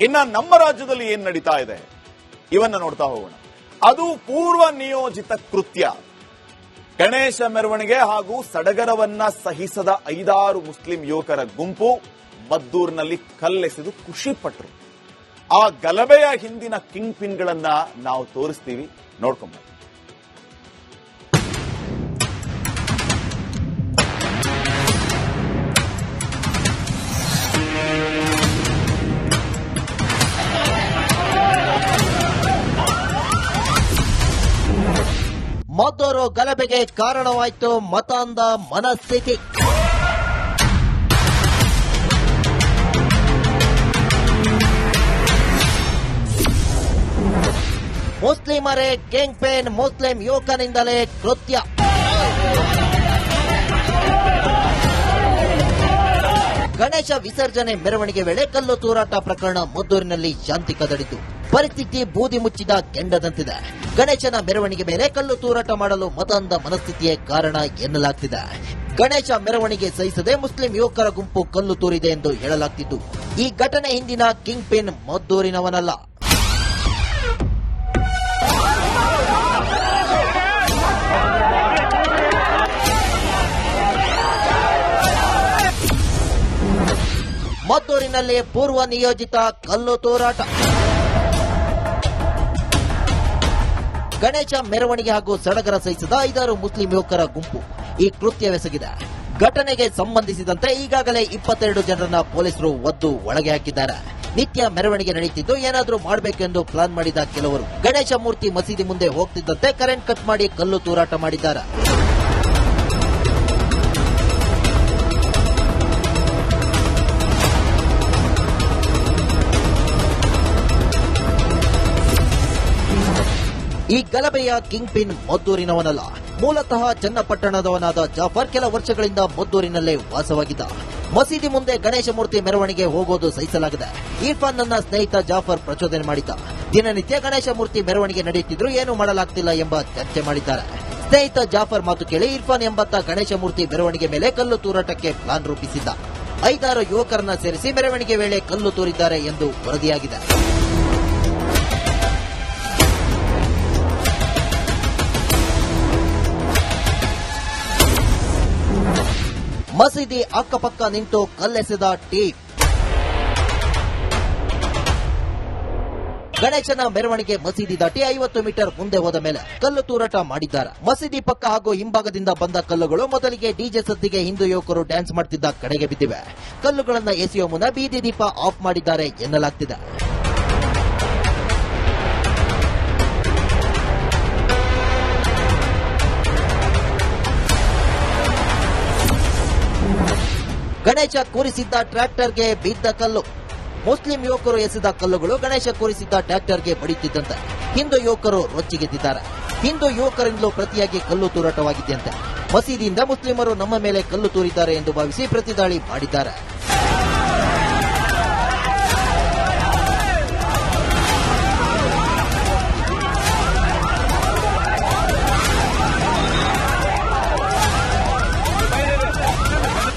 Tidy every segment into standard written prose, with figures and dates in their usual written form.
ಇನ್ನ ನಮ್ಮ ರಾಜ್ಯದಲ್ಲಿ ಏನ್ ನಡೀತಾ ಇದೆ ಇವನ್ನ ನೋಡ್ತಾ ಹೋಗೋಣ. ಅದು ಪೂರ್ವ ನಿಯೋಜಿತ ಕೃತ್ಯ. ಗಣೇಶ ಮೆರವಣಿಗೆ ಹಾಗೂ ಸಡಗರವನ್ನ ಸಹಿಸದ 5-6 ಮುಸ್ಲಿಂ ಯುವಕರ ಗುಂಪು ಮದ್ದೂರಿನಲ್ಲಿ ಕಲ್ಲೆಸೆದು ಖುಷಿ ಪಟ್ಟರು. ಆ ಗಲಭೆಯ ಹಿಂದಿನ ಕಿಂಗ್ ಪಿನ್ಗಳನ್ನ ನಾವು ತೋರಿಸ್ತೀವಿ, ನೋಡ್ಕೊಂಬ. ಮದ್ದೂರು ಗಲಭೆಗೆ ಕಾರಣವಾಯಿತು ಮತಾಂಧ ಮನಸ್ಥಿತಿ. ಮುಸ್ಲಿಮರೇ ಕಿಂಗ್ ಪಿನ್, ಮುಸ್ಲಿಂ ಯುವಕನಿಂದಲೇ ಕೃತ್ಯ. ಗಣೇಶ ವಿಸರ್ಜನೆ ಮೆರವಣಿಗೆ ವೇಳೆ ಕಲ್ಲು ತೂರಾಟ ಪ್ರಕರಣ ಮದ್ದೂರಿನಲ್ಲಿ ಶಾಂತಿ ಕದಡಿತು. ಪರಿಸ್ಥಿತಿ ಬೂದಿ ಮುಚ್ಚಿದ ಕೆಂಡದಂತಿದೆ. ಗಣೇಶನ ಮೆರವಣಿಗೆ ಮೇಲೆ ಕಲ್ಲು ತೂರಾಟ ಮಾಡಲು ಮತಾಂಧ ಮನಸ್ಥಿತಿಯೇ ಕಾರಣ ಎನ್ನಲಾಗ್ತಿದೆ. ಗಣೇಶ ಮೆರವಣಿಗೆ ಸಹಿಸದೆ ಮುಸ್ಲಿಂ ಯುವಕರ ಗುಂಪು ಕಲ್ಲು ತೂರಿದೆ ಎಂದು ಹೇಳಲಾಗ್ತಿದ್ದು, ಈ ಘಟನೆ ಹಿಂದಿನ ಕಿಂಗ್ ಪಿನ್ ಮದ್ದೂರಿನವನಲ್ಲ. ಮದ್ದೂರಿನಲ್ಲಿ ಪೂರ್ವ ನಿಯೋಜಿತ ಕಲ್ಲು ತೂರಾಟ. ಗಣೇಶ ಮೆರವಣಿಗೆ ಹಾಗೂ ಸಡಗರ ಸಹಿಸದ 5-6 ಮುಸ್ಲಿಂ ಯುವಕರ ಗುಂಪು ಈ ಕೃತ್ಯವೆಸಗಿದೆ. ಘಟನೆಗೆ ಸಂಬಂಧಿಸಿದಂತೆ ಈಗಾಗಲೇ 22 ಜನರನ್ನ ಪೊಲೀಸರು ಒದ್ದು ಒಳಗೆ ಹಾಕಿದ್ದಾರೆ. ನಿತ್ಯ ಮೆರವಣಿಗೆ ನಡೆಯುತ್ತಿದ್ದು ಏನಾದರೂ ಮಾಡಬೇಕೆಂದು ಪ್ಲಾನ್ ಮಾಡಿದ ಕೆಲವರು ಗಣೇಶ ಮೂರ್ತಿ ಮಸೀದಿ ಮುಂದೆ ಹೋಗ್ತಿದ್ದಂತೆ ಕರೆಂಟ್ ಕಟ್ ಮಾಡಿ ಕಲ್ಲು ತೂರಾಟ ಮಾಡಿದ್ದಾರೆ. ಈ ಗಲಭೆಯ ಕಿಂಗ್ ಪಿನ್ ಮದ್ದೂರಿನವನಲ್ಲ. ಮೂಲತಃ ಚನ್ನಪಟ್ಟಣದವನಾದ ಜಾಫರ್ ಕೆಲ ವರ್ಷಗಳಿಂದ ಮದ್ದೂರಿನಲ್ಲೇ ವಾಸವಾಗಿದ್ದ. ಮಸೀದಿ ಮುಂದೆ ಗಣೇಶ ಮೂರ್ತಿ ಮೆರವಣಿಗೆ ಹೋಗೋದು ಸಹಿಸಲಾಗಿದೆ. ಇರ್ಫಾನ್ ನನ್ನ ಸ್ನೇಹಿತ ಜಾಫರ್ ಪ್ರಚೋದನೆ ಮಾಡಿದ್ದ. ದಿನನಿತ್ಯ ಗಣೇಶ ಮೂರ್ತಿ ಮೆರವಣಿಗೆ ನಡೆಯುತ್ತಿದ್ರು ಏನೂ ಮಾಡಲಾಗ್ತಿಲ್ಲ ಎಂಬ ಚರ್ಚೆ ಮಾಡಿದ್ದಾರೆ. ಸ್ನೇಹಿತ ಜಾಫರ್ ಮಾತು ಕೇಳಿ ಇರ್ಫಾನ್ ಎಂಬತ್ತ ಗಣೇಶ ಮೂರ್ತಿ ಮೆರವಣಿಗೆ ಮೇಲೆ ಕಲ್ಲು ತೂರಾಟಕ್ಕೆ ಪ್ಲಾನ್ ರೂಪಿಸಿದ್ದ. 5-6 ಯುವಕರನ್ನ ಸೇರಿಸಿ ಮೆರವಣಿಗೆ ವೇಳೆ ಕಲ್ಲು ತೂರಿದ್ದಾರೆ ಎಂದು ವರದಿಯಾಗಿದೆ. ಮಸೀದಿ ಅಕ್ಕಪಕ್ಕ ನಿಂತು ಕಲ್ಲೆಸೆದ ಟೀಮ್. ಗಣೇಶನ ಮೆರವಣಿಗೆ ಮಸೀದಿ ದಾಟಿ 50 ಮೀಟರ್ ಮುಂದೆ ಹೋದ ಮೇಲೆ ಕಲ್ಲು ತೂರಾಟ ಮಾಡಿದ್ದಾರೆ. ಮಸೀದಿ ಪಕ್ಕ ಹಾಗೂ ಹಿಂಭಾಗದಿಂದ ಬಂದ ಕಲ್ಲುಗಳು ಮೊದಲಿಗೆ ಡಿಜೆ ಸದ್ದಿಗೆ ಹಿಂದೂ ಯುವಕರು ಡ್ಯಾನ್ಸ್ ಮಾಡುತ್ತಿದ್ದ ಕಡೆಗೆ ಬಿದ್ದಿವೆ. ಕಲ್ಲುಗಳನ್ನು ಎಸೆಯುವ ಮುನ್ನ ಬೀದಿ ದೀಪ ಆಫ್ ಮಾಡಿದ್ದಾರೆ ಎನ್ನಲಾಗ್ತಿದೆ. ಗಣೇಶ ಕೂರಿಸಿದ್ದ ಟ್ರ್ಯಾಕ್ಟರ್ಗೆ ಬಿದ್ದ ಕಲ್ಲು. ಮುಸ್ಲಿಂ ಯುವಕರು ಎಸೆದ ಕಲ್ಲುಗಳು ಗಣೇಶ ಕೂರಿಸಿದ್ದ ಟ್ರ್ಯಾಕ್ಟರ್ಗೆ ಬಡಿಯುತ್ತಿದ್ದಂತೆ ಹಿಂದೂ ಯುವಕರು ರೊಚ್ಚಿಗೆದ್ದಿದ್ದಾರೆ. ಹಿಂದೂ ಯುವಕರಿಂದಲೂ ಪ್ರತಿಯಾಗಿ ಕಲ್ಲು ತೂರಾಟವಾಗಿದೆಯಂತೆ. ಮಸೀದಿಯಿಂದ ಮುಸ್ಲಿಮರು ನಮ್ಮ ಮೇಲೆ ಕಲ್ಲು ತೂರಿದ್ದಾರೆ ಎಂದು ಭಾವಿಸಿ ಪ್ರತಿದಾಳಿ ಮಾಡಿದ್ದಾರೆ.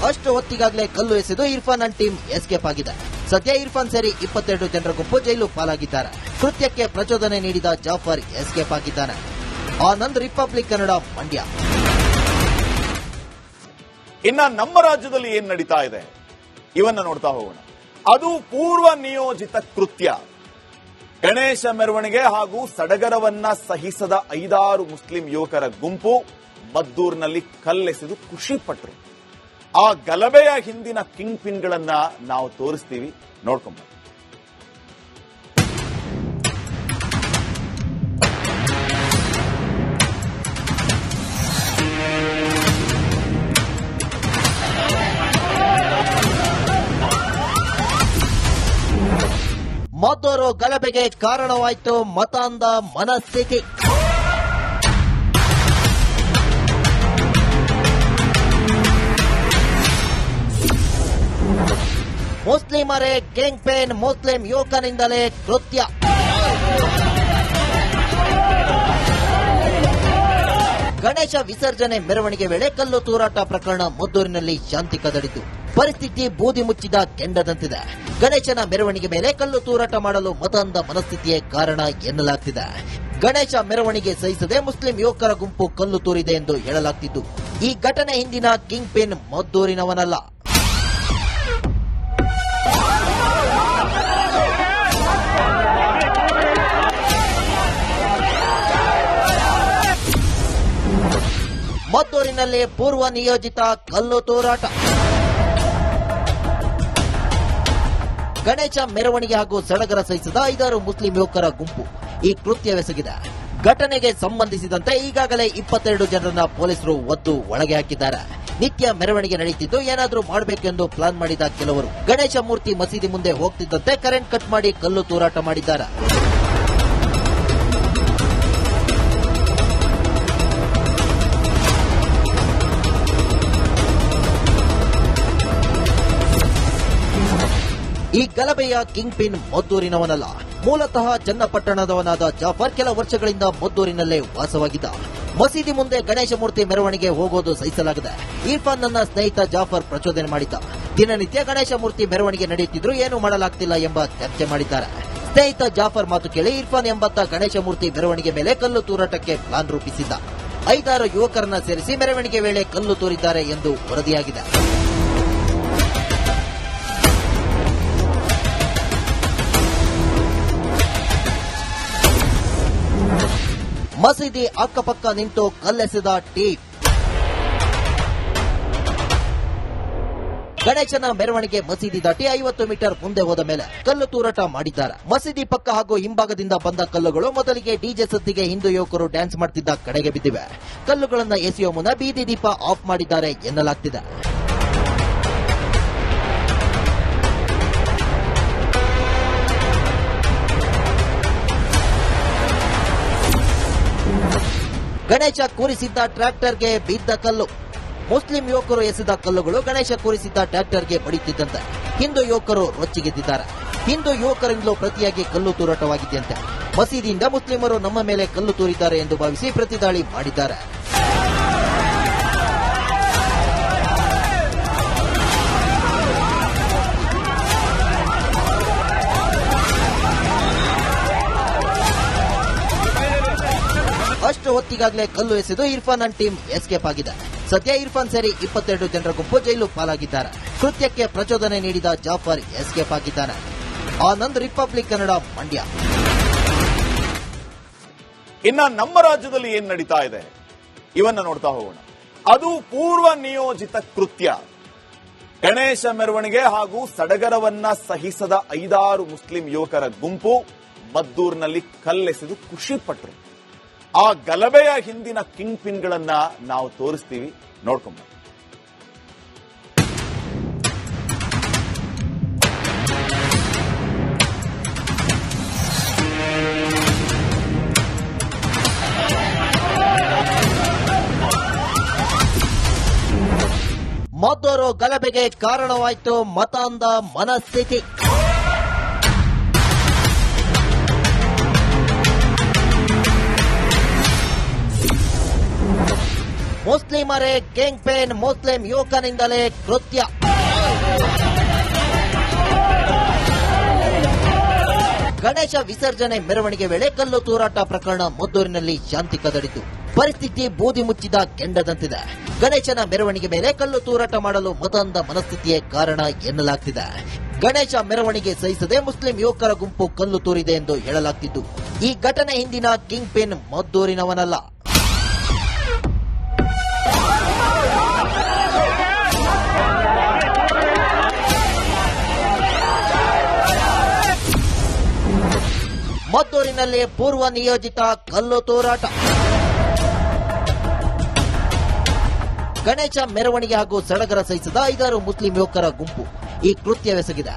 ಅಷ್ಟು ಹೊತ್ತಿಗಾಗಲೇ ಕಲ್ಲು ಎಸೆದು ಇರ್ಫಾನ್ ಅಂಡ್ ಟೀಮ್ ಎಸ್ಕೇಪ್ ಆಗಿದೆ. ಸದ್ಯ ಇರ್ಫಾನ್ ಸೇರಿ 22 ಜನರ ಗುಂಪು ಜೈಲು ಪಾಲಾಗಿದ್ದಾರೆ. ಕೃತ್ಯಕ್ಕೆ ಪ್ರಚೋದನೆ ನೀಡಿದ ಜಾಫರ್ ಎಸ್ಕೇಪ್ ಆಗಿದ್ದಾನೆ. ಆನಂದ್, ರಿಪಬ್ಲಿಕ್ ಕನ್ನಡ, ಮಂಡ್ಯ. ಇನ್ನ ನಮ್ಮ ರಾಜ್ಯದಲ್ಲಿ ಏನ್ ನಡೀತಾ ಇದೆ ಇವನ್ನ ನೋಡ್ತಾ ಹೋಗೋಣ. ಅದು ಪೂರ್ವ ನಿಯೋಜಿತ ಕೃತ್ಯ. ಗಣೇಶ ಮೆರವಣಿಗೆ ಹಾಗೂ ಸಡಗರವನ್ನ ಸಹಿಸದ 5-6 ಮುಸ್ಲಿಂ ಯುವಕರ ಗುಂಪು ಮದ್ದೂರಿನಲ್ಲಿ ಕಲ್ಲೆಸೆದು ಖುಷಿ ಪಟ್ಟರು. ಆ ಗಲಭೆಯ ಹಿಂದಿನ ಕಿಂಗ್ ಪಿನ್ಗಳನ್ನ ನಾವು ತೋರಿಸ್ತೀವಿ, ನೋಡ್ಕೊಂಬ. ಮದ್ದೂರು ಗಲಭೆಗೆ ಕಾರಣವಾಯಿತು ಮತಾಂಧ ಮನಸ್ಥಿತಿ. ಮುಸ್ಲಿಮರೇ ಕಿಂಗ್ ಪಿನ್, ಮುಸ್ಲಿಂ ಯುವಕನಿಂದಲೇ ಕೃತ್ಯ. ಗಣೇಶ ವಿಸರ್ಜನೆ ಮೆರವಣಿಗೆ ವೇಳೆ ಕಲ್ಲು ತೂರಾಟ ಪ್ರಕರಣ ಮದ್ದೂರಿನಲ್ಲಿ ಶಾಂತಿ ಕದಡಿತು. ಪರಿಸ್ಥಿತಿ ಬೂದಿ ಮುಚ್ಚಿದ ಕೆಂಡದಂತಿದೆ. ಗಣೇಶನ ಮೆರವಣಿಗೆ ಮೇಲೆ ಕಲ್ಲು ತೂರಾಟ ಮಾಡಲು ಮತಾಂಧ ಮನಸ್ಥಿತಿಯೇ ಕಾರಣ ಎನ್ನಲಾಗ್ತಿದೆ. ಗಣೇಶ ಮೆರವಣಿಗೆ ಸಹಿಸದೆ ಮುಸ್ಲಿಂ ಯುವಕರ ಗುಂಪು ಕಲ್ಲು ತೂರಿದೆ ಎಂದು ಹೇಳಲಾಗ್ತಿದ್ದು, ಈ ಘಟನೆ ಹಿಂದಿನ ಕಿಂಗ್ ಪಿನ್ ಮದ್ದೂರಿನವನಲ್ಲ. ಮದ್ದೂರಿನಲ್ಲಿ ಪೂರ್ವ ನಿಯೋಜಿತ ಕಲ್ಲು ತೂರಾಟ. ಗಣೇಶ ಮೆರವಣಿಗೆ ಹಾಗೂ ಸಡಗರ ಸಹಿಸಿದ 5 ಮುಸ್ಲಿಂ ಯುವಕರ ಗುಂಪು ಈ ಕೃತ್ಯವೆಸಗಿದೆ. ಘಟನೆಗೆ ಸಂಬಂಧಿಸಿದಂತೆ ಈಗಾಗಲೇ 22 ಜನರನ್ನ ಪೊಲೀಸರು ಒದ್ದು ಒಳಗೆ ಹಾಕಿದ್ದಾರೆ. ನಿತ್ಯ ಮೆರವಣಿಗೆ ನಡೆಯುತ್ತಿದ್ದು ಏನಾದರೂ ಮಾಡಬೇಕೆಂದು ಪ್ಲಾನ್ ಮಾಡಿದ ಕೆಲವರು ಗಣೇಶ ಮೂರ್ತಿ ಮಸೀದಿ ಮುಂದೆ ಹೋಗ್ತಿದ್ದಂತೆ ಕರೆಂಟ್ ಕಟ್ ಮಾಡಿ ಕಲ್ಲು ತೂರಾಟ ಮಾಡಿದ್ದಾರೆ. ಈ ಗಲಭೆಯ ಕಿಂಗ್ ಪಿನ್ ಮದ್ದೂರಿನವನಲ್ಲ. ಮೂಲತಃ ಚನ್ನಪಟ್ಟಣದವನಾದ ಜಾಫರ್ ಕೆಲ ವರ್ಷಗಳಿಂದ ಮದ್ದೂರಿನಲ್ಲೇ ವಾಸವಾಗಿದ್ದ. ಮಸೀದಿ ಮುಂದೆ ಗಣೇಶ ಮೂರ್ತಿ ಮೆರವಣಿಗೆ ಹೋಗೋದು ಸಹಿಸಲಾಗದೆ ಇರ್ಫಾನ್ ನನ್ನ ಸ್ನೇಹಿತ ಜಾಫರ್ ಪ್ರಚೋದನೆ ಮಾಡಿದ್ದ. ದಿನನಿತ್ಯ ಗಣೇಶ ಮೂರ್ತಿ ಮೆರವಣಿಗೆ ನಡೆಯುತ್ತಿದ್ರೂ ಏನೂ ಮಾಡಲಾಗ್ತಿಲ್ಲ ಎಂಬ ಚರ್ಚೆ ಮಾಡಿದ್ದಾರೆ. ಸ್ನೇಹಿತ ಜಾಫರ್ ಮಾತು ಕೇಳಿ ಇರ್ಫಾನ್ ಎಂಬತ್ತ ಗಣೇಶ ಮೂರ್ತಿ ಮೆರವಣಿಗೆ ಮೇಲೆ ಕಲ್ಲು ತೂರಾಟಕ್ಕೆ ಪ್ಲಾನ್ ರೂಪಿಸಿದ್ದ. 5 ಯುವಕರನ್ನ ಸೇರಿಸಿ ಮೆರವಣಿಗೆ ವೇಳೆ ಕಲ್ಲು ತೂರಿದ್ದಾರೆ ಎಂದು ವರದಿಯಾಗಿದೆ. ಮಸೀದಿ ಅಕ್ಕಪಕ್ಕ ನಿಂತು ಕಲ್ಲೆಸೆದ ಟೀಮ್. ಗಣೇಶನ ಮೆರವಣಿಗೆ ಮಸೀದಿ ದಾಟಿ 50 ಮೀಟರ್ ಮುಂದೆ ಹೋದ ಮೇಲೆ ಕಲ್ಲು ತೂರಾಟ ಮಾಡಿದ್ದಾರೆ. ಮಸೀದಿ ಪಕ್ಕ ಹಾಗೂ ಹಿಂಭಾಗದಿಂದ ಬಂದ ಕಲ್ಲುಗಳು ಮೊದಲಿಗೆ ಡಿಜೆ ಸದ್ದಿಗೆ ಹಿಂದೂ ಯುವಕರು ಡ್ಯಾನ್ಸ್ ಮಾಡುತ್ತಿದ್ದ ಕಡೆಗೆ ಬಿದ್ದಿವೆ. ಕಲ್ಲುಗಳನ್ನು ಎಸೆಯುವ ಮುನ್ನ ಬೀದಿ ದೀಪ ಆಫ್ ಮಾಡಿದ್ದಾರೆ ಎನ್ನಲಾಗ್ತಿದೆ. ಗಣೇಶ ಕೂರಿಸಿದ್ದ ಟ್ರ್ಯಾಕ್ಟರ್ಗೆ ಬಿದ್ದ ಕಲ್ಲು. ಮುಸ್ಲಿಂ ಯುವಕರು ಎಸೆದ ಕಲ್ಲುಗಳು ಗಣೇಶ ಕೂರಿಸಿದ್ದ ಟ್ರ್ಯಾಕ್ಟರ್ಗೆ ಬಡಿಯುತ್ತಿದ್ದಂತೆ ಹಿಂದೂ ಯುವಕರು ರೊಚ್ಚಿಗೆದ್ದಿದ್ದಾರೆ. ಹಿಂದೂ ಯುವಕರಿಂದಲೂ ಪ್ರತಿಯಾಗಿ ಕಲ್ಲು ತೂರಾಟವಾಗಿದೆಯಂತೆ. ಮಸೀದಿಯಿಂದ ಮುಸ್ಲಿಮರು ನಮ್ಮ ಮೇಲೆ ಕಲ್ಲು ತೂರಿದ್ದಾರೆ ಎಂದು ಭಾವಿಸಿ ಪ್ರತಿದಾಳಿ ಮಾಡಿದ್ದಾರೆ. ಅಷ್ಟು ಹೊತ್ತಿಗಾಗಲೇ ಕಲ್ಲು ಎಸೆದು ಇರ್ಫಾನ್ ಅಂಡ್ ಟೀಮ್ ಎಸ್ಕೇಪ್ ಆಗಿದೆ. ಸದ್ಯ ಇರ್ಫಾನ್ ಸೇರಿ 22 ಜನರ ಗುಂಪು ಜೈಲು ಪಾಲಾಗಿದ್ದಾರೆ. ಕೃತ್ಯಕ್ಕೆ ಪ್ರಚೋದನೆ ನೀಡಿದ ಜಾಫರ್ ಎಸ್ಕೇಪ್ ಆಗಿದ್ದಾನೆ. ಆನಂದ್, ರಿಪಬ್ಲಿಕ್ ಕನ್ನಡ, ಮಂಡ್ಯ. ಇನ್ನ ನಮ್ಮ ರಾಜ್ಯದಲ್ಲಿ ಏನ್ ನಡೀತಾ ಇದೆ ಇವನ್ನ ನೋಡ್ತಾ ಹೋಗೋಣ. ಅದು ಪೂರ್ವ ನಿಯೋಜಿತ ಕೃತ್ಯ. ಗಣೇಶ ಮೆರವಣಿಗೆ ಹಾಗೂ ಸಡಗರವನ್ನ ಸಹಿಸದ 5 ಮುಸ್ಲಿಂ ಯುವಕರ ಗುಂಪು ಮದ್ದೂರಿನಲ್ಲಿ ಕಲ್ಲೆಸೆದು ಖುಷಿ ಪಟ್ಟರು. ಆ ಗಲಭೆಯ ಹಿಂದಿನ ಕಿಂಗ್ ಪಿನ್ಗಳನ್ನ ನಾವು ತೋರಿಸ್ತೀವಿ, ನೋಡ್ಕೊಂಬ. ಮದ್ದೂರು ಗಲಭೆಗೆ ಕಾರಣವಾಯಿತು ಮತಾಂಧ ಮನಸ್ಥಿತಿ. ಮುಸ್ಲಿಮರೇ ಕಿಂಗ್ ಪಿನ್, ಮುಸ್ಲಿಂ ಯುವಕನಿಂದಲೇ ಕೃತ್ಯ. ಗಣೇಶ ವಿಸರ್ಜನೆ ಮೆರವಣಿಗೆ ವೇಳೆ ಕಲ್ಲು ತೂರಾಟ ಪ್ರಕರಣ ಮದ್ದೂರಿನಲ್ಲಿ ಶಾಂತಿ ಕದಡಿತು. ಪರಿಸ್ಥಿತಿ ಬೂದಿ ಮುಚ್ಚಿದ ಕೆಂಡದಂತಿದೆ. ಗಣೇಶನ ಮೆರವಣಿಗೆ ಮೇಲೆ ಕಲ್ಲು ತೂರಾಟ ಮಾಡಲು ಮತಾಂಧ ಮನಸ್ಥಿತಿಯೇ ಕಾರಣ ಎನ್ನಲಾಗ್ತಿದೆ. ಗಣೇಶ ಮೆರವಣಿಗೆ ಸಹಿಸದೆ ಮುಸ್ಲಿಂ ಯುವಕರ ಗುಂಪು ಕಲ್ಲು ತೂರಿದೆ ಎಂದು ಹೇಳಲಾಗ್ತಿದ್ದು, ಈ ಘಟನೆ ಹಿಂದಿನ ಕಿಂಗ್ ಪಿನ್ ಮದ್ದೂರಿನವನಲ್ಲ. ಮದ್ದೂರಿನಲ್ಲಿ ಪೂರ್ವ ನಿಯೋಜಿತ ಕಲ್ಲು ತೂರಾಟ. ಗಣೇಶ ಮೆರವಣಿಗೆ ಹಾಗೂ ಸಡಗರ ಸಹಿಸಿದ 5 ಮುಸ್ಲಿಂ ಯುವಕರ ಗುಂಪು ಈ ಕೃತ್ಯವೆಸಗಿದೆ.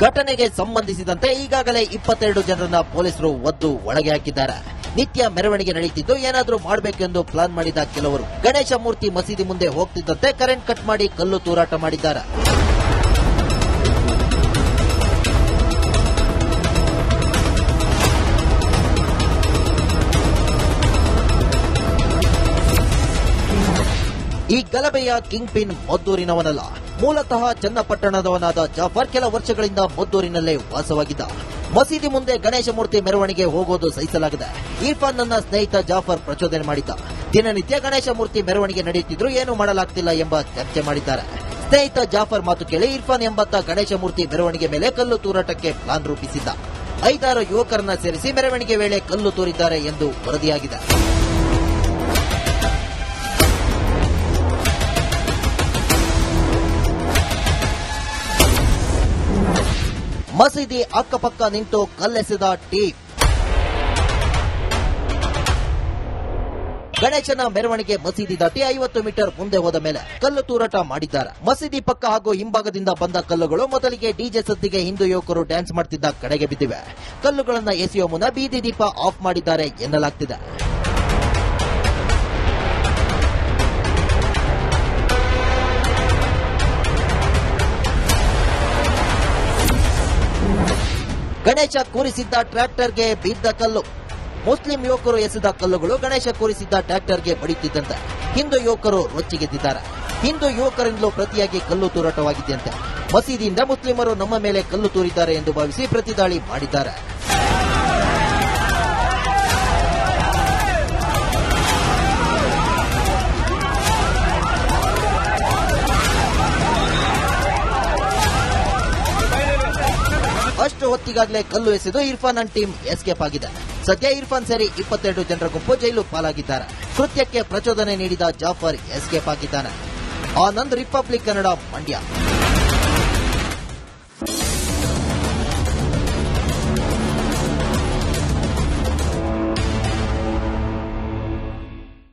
ಘಟನೆಗೆ ಸಂಬಂಧಿಸಿದಂತೆ ಈಗಾಗಲೇ 22 ಜನರನ್ನ ಪೊಲೀಸರು ಒದ್ದು ಒಳಗೆ ಹಾಕಿದ್ದಾರೆ. ನಿತ್ಯ ಮೆರವಣಿಗೆ ನಡೆಯುತ್ತಿದ್ದು ಏನಾದರೂ ಮಾಡಬೇಕೆಂದು ಪ್ಲಾನ್ ಮಾಡಿದ ಕೆಲವರು ಗಣೇಶ ಮೂರ್ತಿ ಮಸೀದಿ ಮುಂದೆ ಹೋಗ್ತಿದ್ದಂತೆ ಕರೆಂಟ್ ಕಟ್ ಮಾಡಿ ಕಲ್ಲು ತೂರಾಟ ಮಾಡಿದ್ದಾರೆ. ಈ ಗಲಭೆಯ ಕಿಂಗ್ ಪಿನ್ ಮದ್ದೂರಿನವನಲ್ಲ. ಮೂಲತಃ ಚನ್ನಪಟ್ಟಣದವನಾದ ಜಾಫರ್ ಕೆಲ ವರ್ಷಗಳಿಂದ ಮದ್ದೂರಿನಲ್ಲೇ ವಾಸವಾಗಿದ್ದ. ಮಸೀದಿ ಮುಂದೆ ಗಣೇಶ ಮೂರ್ತಿ ಮೆರವಣಿಗೆ ಹೋಗೋದು ಸಹಿಸಲಾಗಿದೆ. ಇರ್ಫಾನ್ ನನ್ನ ಸ್ನೇಹಿತ ಜಾಫರ್ ಪ್ರಚೋದನೆ ಮಾಡಿದ್ದ. ದಿನನಿತ್ಯ ಗಣೇಶ ಮೂರ್ತಿ ಮೆರವಣಿಗೆ ನಡೆಯುತ್ತಿದ್ರು ಏನು ಮಾಡಲಾಗ್ತಿಲ್ಲ ಎಂಬ ಚರ್ಚೆ ಮಾಡಿದ್ದಾರೆ. ಸ್ನೇಹಿತ ಜಾಫರ್ ಮಾತು ಕೇಳಿ ಇರ್ಫಾನ್ ಎಂಬತ್ತ ಗಣೇಶ ಮೂರ್ತಿ ಮೆರವಣಿಗೆ ಮೇಲೆ ಕಲ್ಲು ತೂರಾಟಕ್ಕೆ ಪ್ಲಾನ್ ರೂಪಿಸಿದ್ದ. 5-6 ಯುವಕರನ್ನ ಸೇರಿಸಿ ಮೆರವಣಿಗೆ ವೇಳೆ ಕಲ್ಲು ತೂರಿದ್ದಾರೆ ಎಂದು ವರದಿಯಾಗಿದೆ. ಮಸೀದಿ ಅಕ್ಕಪಕ್ಕ ನಿಂತು ಕಲ್ಲೆಸೆದ ಟೀಮ್. ಗಣೇಶನ ಮೆರವಣಿಗೆ ಮಸೀದಿ ದಾಟಿ 50 ಮೀಟರ್ ಮುಂದೆ ಹೋದ ಮೇಲೆ ಕಲ್ಲು ತೂರಾಟ ಮಾಡಿದ್ದಾರೆ. ಮಸೀದಿ ಪಕ್ಕ ಹಾಗೂ ಹಿಂಭಾಗದಿಂದ ಬಂದ ಕಲ್ಲುಗಳು ಮೊದಲಿಗೆ ಡಿಜೆ ಸದ್ದಿಗೆ ಹಿಂದೂ ಯುವಕರು ಡ್ಯಾನ್ಸ್ ಮಾಡುತ್ತಿದ್ದ ಕಡೆಗೆ ಬಿದ್ದಿವೆ. ಕಲ್ಲುಗಳನ್ನು ಎಸೆಯುವ ಮುನ್ನ ಬೀದಿ ದೀಪ ಆಫ್ ಮಾಡಿದ್ದಾರೆ ಎನ್ನಲಾಗ್ತಿದೆ. ಗಣೇಶ ಕೂರಿಸಿದ್ದ ಟ್ರ್ಯಾಕ್ಟರ್ಗೆ ಬಿದ್ದ ಕಲ್ಲು. ಮುಸ್ಲಿಂ ಯುವಕರು ಎಸೆದ ಕಲ್ಲುಗಳು ಗಣೇಶ ಕೂರಿಸಿದ್ದ ಟ್ರ್ಯಾಕ್ಟರ್ಗೆ ಬಡಿಯುತ್ತಿದ್ದಂತೆ ಹಿಂದೂ ಯುವಕರು ರೊಚ್ಚಿಗೆದ್ದಿದ್ದಾರೆ. ಹಿಂದೂ ಯುವಕರಿಂದಲೂ ಪ್ರತಿಯಾಗಿ ಕಲ್ಲು ತೂರಾಟವಾಗಿದ್ದಂತೆ ಮಸೀದಿಯಿಂದ ಮುಸ್ಲಿಮರು ನಮ್ಮ ಮೇಲೆ ಕಲ್ಲು ತೂರಿದ್ದಾರೆ ಎಂದು ಭಾವಿಸಿ ಪ್ರತಿದಾಳಿ ಮಾಡಿದ್ದಾರೆ. ಅಷ್ಟು ಹೊತ್ತಿಗಾಗಲೇ ಕಲ್ಲು ಎಸೆದು ಇರ್ಫಾನ್ ಅಂಡ್ ಟೀಮ್ ಎಸ್ಕೇಪ್ ಆಗಿದೆ. ಸದ್ಯ ಇರ್ಫಾನ್ ಸೇರಿ 22 ಜನರ ಗುಂಪು ಜೈಲು ಪಾಲಾಗಿದ್ದಾರೆ. ಕೃತ್ಯಕ್ಕೆ ಪ್ರಚೋದನೆ ನೀಡಿದ ಜಾಫರ್ ಎಸ್ಕೇಪ್ ಆಗಿದ್ದಾನೆ. ಆನಂದ್, ರಿಪಬ್ಲಿಕ್ ಕನ್ನಡ, ಮಂಡ್ಯ.